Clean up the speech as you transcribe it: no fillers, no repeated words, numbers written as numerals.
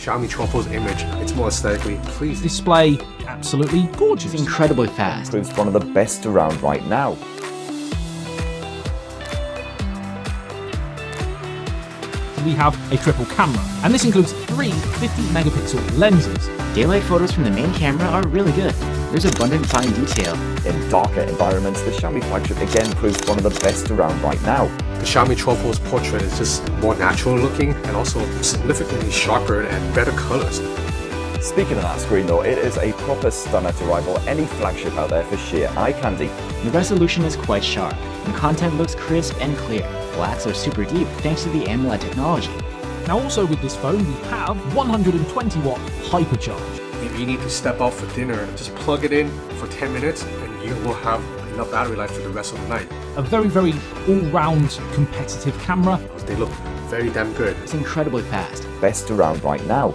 Xiaomi 12 Pro's image, it's more aesthetically pleasing. Display, absolutely gorgeous. It's incredibly fast. Proves one of the best around right now. We have a triple camera, and this includes 3 50-megapixel lenses. Daylight photos from the main camera are really good. There's abundant fine detail. In darker environments, the Xiaomi flagship again proves one of the best around right now. The Xiaomi 12 Pro's portrait is just more natural looking and also significantly sharper and better colors. Speaking of that screen though, it is a proper stunner to rival any flagship out there for sheer eye candy. The resolution is quite sharp, and content looks crisp and clear. Blacks are super deep thanks to the AMOLED technology. Now also with this phone we have 120-watt hypercharge. If you need to step out for dinner, just plug it in for 10 minutes and you will have enough battery life for the rest of the night. A very all-round competitive camera. They look very damn good. It's incredibly fast. Best around right now.